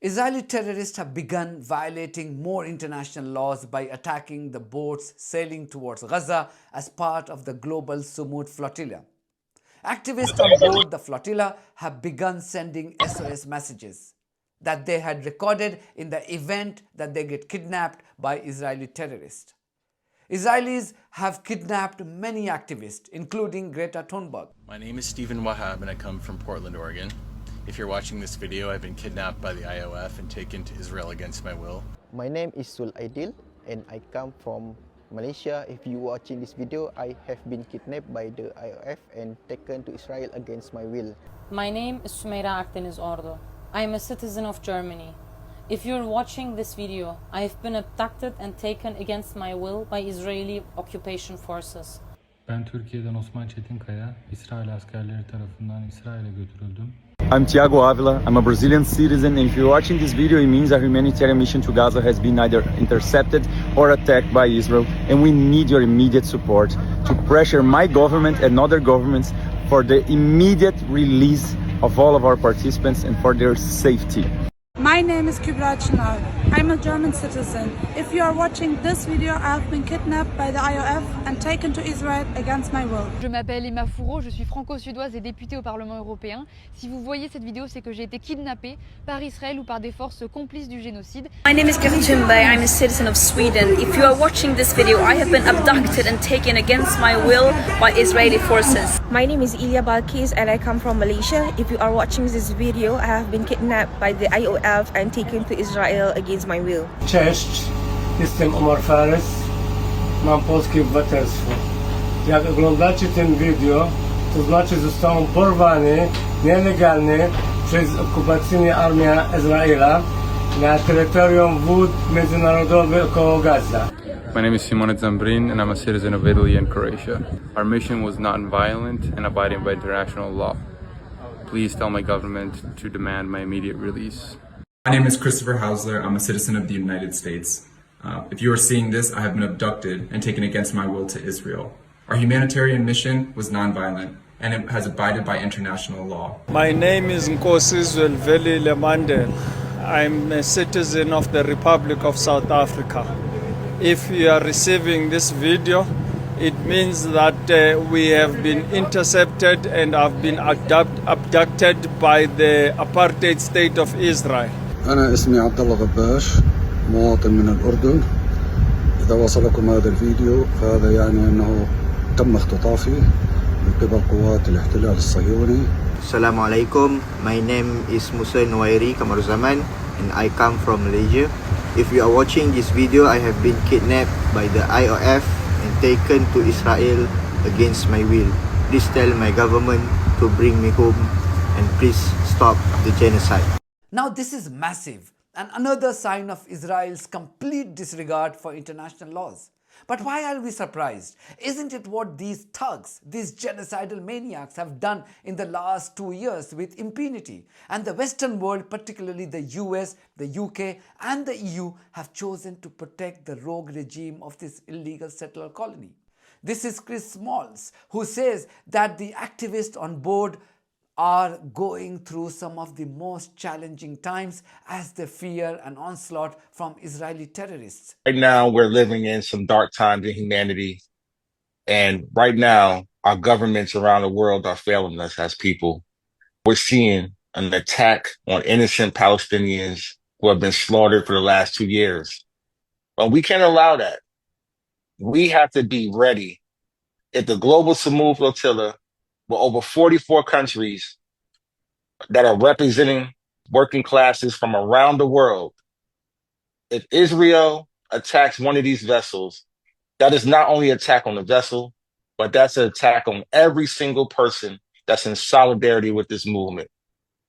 Israeli terrorists have begun violating more international laws by attacking the boats sailing towards Gaza as part of the Global Sumud Flotilla. Activists on board the flotilla have begun sending SOS messages that they had recorded in the event that they get kidnapped by Israeli terrorists. Israelis have kidnapped many activists, including Greta Thunberg. My name is Stephen Wahab and I come from Portland, Oregon. If you're watching this video, I've been kidnapped by the IOF and taken to Israel against my will. My name is Sul Aidil and I come from Malaysia. If you watching this video, I have been kidnapped by the IOF and taken to Israel against my will. My name is Sumeira Akdeniz Ordo. I am a citizen of Germany. If you're watching this video, I have been abducted and taken against my will by Israeli occupation forces. Ben Türkiye'den Osman Çetinkaya, İsrail askerleri tarafından İsrail'e götürüldüm. I'm Thiago Avila. I'm a Brazilian citizen. If you're watching this video, it means a humanitarian mission to Gaza has been either intercepted or attacked by Israel, and we need your immediate support to pressure my government and other governments for the immediate release of all of our participants and for their safety. My name is Kübra Çınar. I'm a German citizen. If you are watching this video, I have been kidnapped by the IOF and taken to Israel against my will. Je m'appelle Emma Fourreau, je suis franco-suédoise et députée au Parlement européen. Si vous voyez cette vidéo, c'est que j'ai été kidnappée par Israël ou par des forces complices du génocide. My name is Greta Thunberg. I'm a citizen of Sweden. If you are watching this video, I have been abducted and taken against my will by Israeli forces. My name is Ilya Balkis and I come from Malaysia. If you are watching this video, I have been kidnapped by the IOF and taken to Israel against my will. Cześć, jestem Omar Fares, mam polskie obywatelstwo. Jak oglądacie ten video, to znaczy zostałem porwany nielegalnie przez okupacyjną armię Izraela na terytorium wód międzynarodowych koło Gaza. My name is Simone Zambrin and I'm a citizen of Italy and Croatia. Our mission was non-violent and abiding by international law. Please tell my government to demand my immediate release. My name is Christopher Hausler. I'm a citizen of the United States. If you are seeing this, I have been abducted and taken against my will to Israel. Our humanitarian mission was nonviolent, and it has abided by international law. My name is Nkosizwe Veli Lemandel. I'm a citizen of the Republic of South Africa. If you are receiving this video, it means that we have been intercepted and have been abducted by the apartheid state of Israel. أنا اسمي عبد الله غباش مواطن من الأردن. إذا وصلكم هذا الفيديو فهذا يعني أنه تم اختطافي من قبل قوات الاحتلال الصهيوني. Assalamu alaikum. My name is Musa Nuwairi Kamaruzzaman and I come from Malaysia. If you are watching this video, I have been kidnapped by the IOF and taken to Israel against my will. Please tell my government to bring me home and please stop the genocide. Now this is massive and another sign of Israel's complete disregard for international laws. But why are we surprised? Isn't it what these thugs, these genocidal maniacs have done in the last 2 years with impunity? And the Western world, particularly the US, the UK and the EU, have chosen to protect the rogue regime of this illegal settler colony. This is Chris Smalls, who says that the activists on board are going through some of the most challenging times as they fear an onslaught from Israeli terrorists. Right now, we're living in some dark times in humanity. And right now, our governments around the world are failing us as people. We're seeing an attack on innocent Palestinians who have been slaughtered for the last 2 years. But we can't allow that. We have to be ready. If the Global Sumud Flotilla, with over 44 countries that are representing working classes from around the world, if Israel attacks one of these vessels, that is not only an attack on the vessel, but that's an attack on every single person that's in solidarity with this movement.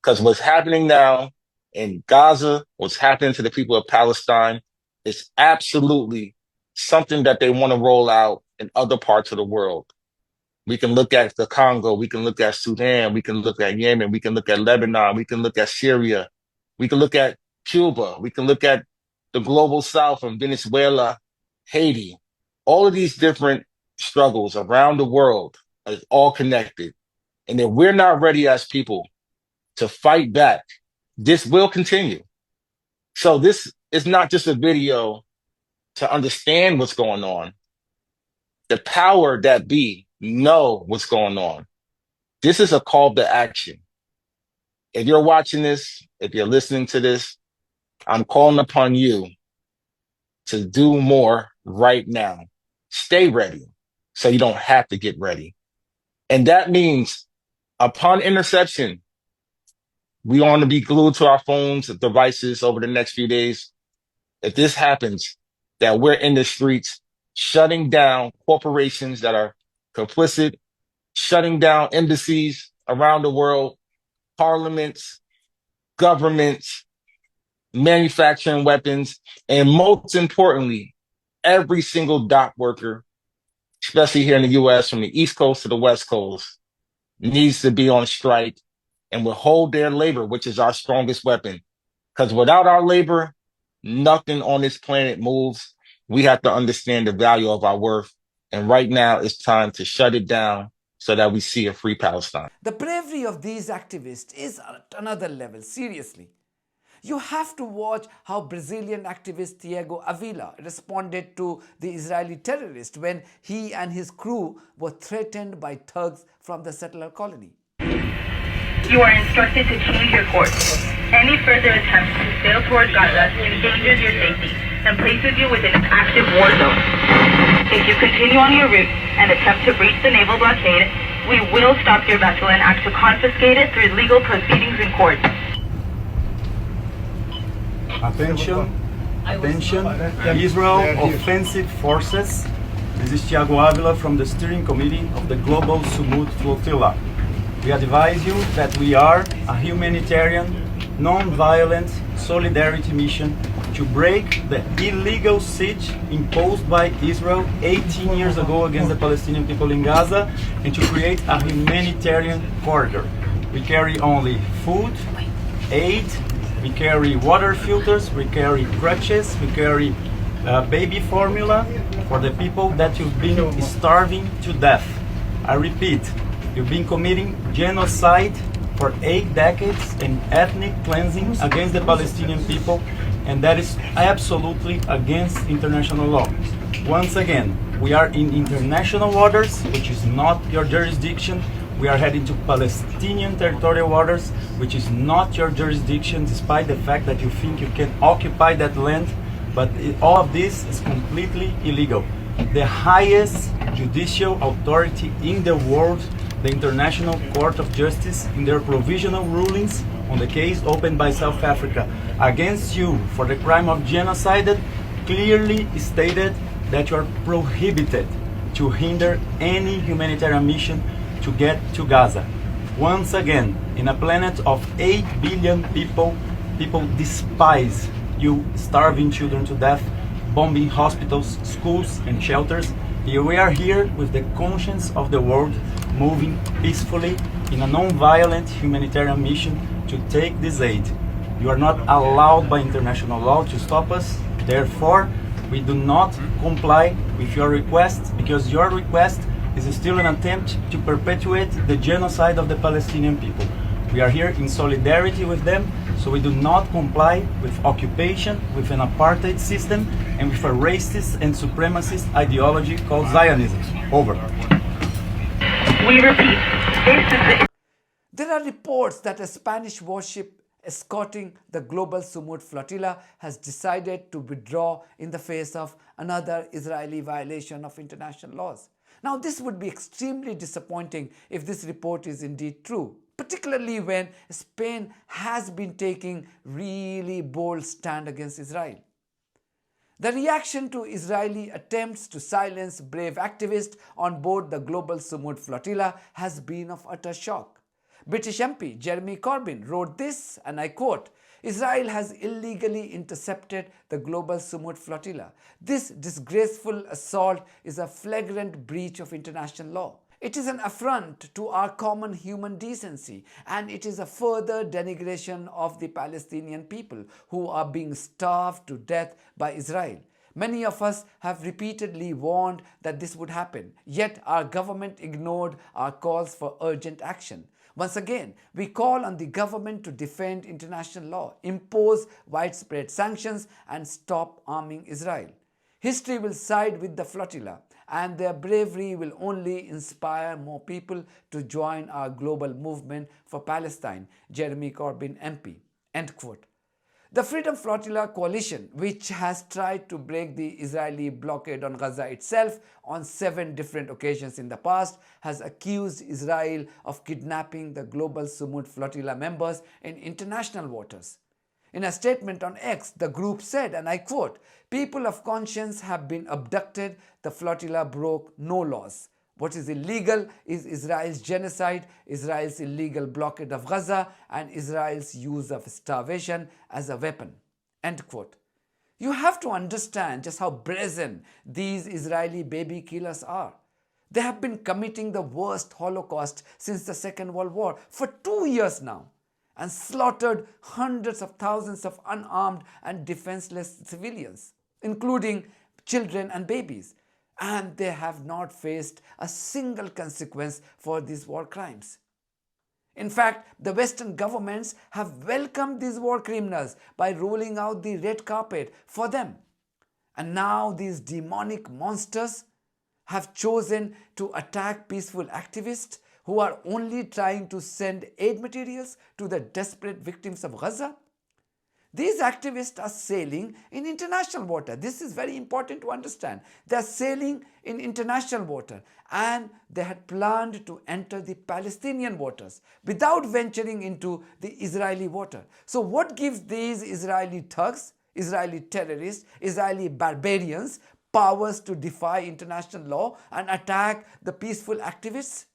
Because what's happening now in Gaza, what's happening to the people of Palestine, is absolutely something that they want to roll out in other parts of the world. We can look at the Congo, we can look at Sudan, we can look at Yemen, we can look at Lebanon, we can look at Syria, we can look at Cuba, we can look at the global south from Venezuela, Haiti. All of these different struggles around the world are all connected. And if we're not ready as people to fight back, this will continue. So this is not just a video to understand what's going on. The power that be know what's going on. This is a call to action. If you're watching this, if you're listening to this, I'm calling upon you to do more right now. Stay ready so you don't have to get ready. And that means upon interception, we want to be glued to our phones, devices over the next few days. If this happens, that we're in the streets shutting down corporations that are complicit, shutting down embassies around the world, parliaments, governments, manufacturing weapons, and most importantly, every single dock worker, especially here in the US, from the East Coast to the West Coast, needs to be on strike and withhold their labor, which is our strongest weapon. Because without our labor, nothing on this planet moves. We have to understand the value of our worth. And right now, it's time to shut it down so that we see a free Palestine. The bravery of these activists is at another level, seriously. You have to watch how Brazilian activist Thiago responded to the Israeli terrorist when he and his crew were threatened by thugs from the settler colony. You are instructed to change your course. Any further attempt to sail toward Gaza endangers your safety and places you within an active war zone. If you continue on your route and attempt to breach the naval blockade, we will stop your vessel and act to confiscate it through legal proceedings in court. Attention, Israel offensive forces. This is Thiago Avila from the steering committee of the Global Sumud Flotilla. We advise you that we are a humanitarian, non-violent solidarity mission to break the illegal siege imposed by Israel 18 years ago against the Palestinian people in Gaza and to create a humanitarian corridor. We carry only food, aid, we carry water filters, we carry crutches, we carry baby formula for the people that you've been starving to death. I repeat, you've been committing genocide for 8 decades and ethnic cleansing against the Palestinian people, and that is absolutely against international law. Once again, we are in international waters, which is not your jurisdiction. We are heading to Palestinian territorial waters, which is not your jurisdiction, despite the fact that you think you can occupy that land, but all of this is completely illegal. The highest judicial authority in the world, the International Court of Justice, in their provisional rulings on the case opened by South Africa against you for the crime of genocide, clearly stated that you are prohibited to hinder any humanitarian mission to get to Gaza. Once again, in a planet of 8 billion people, people despise you starving children to death, bombing hospitals, schools and shelters. Here we are here with the conscience of the world, moving peacefully in a non-violent humanitarian mission to take this aid. You are not allowed by international law to stop us. Therefore, we do not comply with your request, because your request is still an attempt to perpetuate the genocide of the Palestinian people. We are here in solidarity with them, so we do not comply with occupation, with an apartheid system, and with a racist and supremacist ideology called Zionism. Over. We repeat, this is the... There are reports that a Spanish warship escorting the Global Sumud Flotilla has decided to withdraw in the face of another Israeli violation of international laws. Now, this would be extremely disappointing if this report is indeed true, particularly when Spain has been taking really bold stand against Israel. The reaction to Israeli attempts to silence brave activists on board the Global Sumud Flotilla has been of utter shock. British MP Jeremy Corbyn wrote this, and I quote, "Israel has illegally intercepted the Global Sumud Flotilla. This disgraceful assault is a flagrant breach of international law. It is an affront to our common human decency, and it is a further denigration of the Palestinian people who are being starved to death by Israel. Many of us have repeatedly warned that this would happen, yet our government ignored our calls for urgent action. Once again, we call on the government to defend international law, impose widespread sanctions, and stop arming Israel. History will side with the flotilla, and their bravery will only inspire more people to join our global movement for Palestine, Jeremy Corbyn MP. End quote. The Freedom Flotilla coalition, which has tried to break the Israeli blockade on Gaza itself on 7 different occasions in the past, has accused Israel of kidnapping the Global Sumud Flotilla members in international waters. In a statement on X, the group said, and I quote, "People of conscience have been abducted. The flotilla broke no laws. What is illegal is Israel's genocide, Israel's illegal blockade of Gaza, and Israel's use of starvation as a weapon." End quote. You have to understand just how brazen these Israeli baby killers are. They have been committing the worst Holocaust since the Second World War for 2 years now, and slaughtered hundreds of thousands of unarmed and defenseless civilians, including children and babies. And they have not faced a single consequence for these war crimes. In fact, the Western governments have welcomed these war criminals by rolling out the red carpet for them. And now these demonic monsters have chosen to attack peaceful activists who are only trying to send aid materials to the desperate victims of Gaza. These activists are sailing in international water. This is very important to understand. They are sailing in international water, and they had planned to enter the Palestinian waters without venturing into the Israeli water. So what gives these Israeli thugs, Israeli terrorists, Israeli barbarians powers to defy international law and attack the peaceful activists?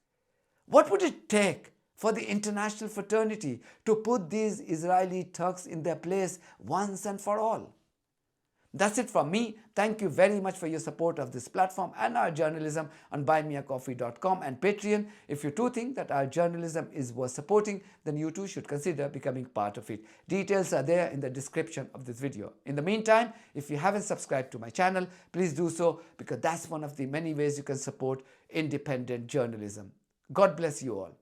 What would it take for the international fraternity to put these Israeli thugs in their place once and for all? That's it from me. Thank you very much for your support of this platform and our journalism on buymeacoffee.com and Patreon. If you too think that our journalism is worth supporting, then you too should consider becoming part of it. Details are there in the description of this video. In the meantime, if you haven't subscribed to my channel, please do so, because that's one of the many ways you can support independent journalism. God bless you all.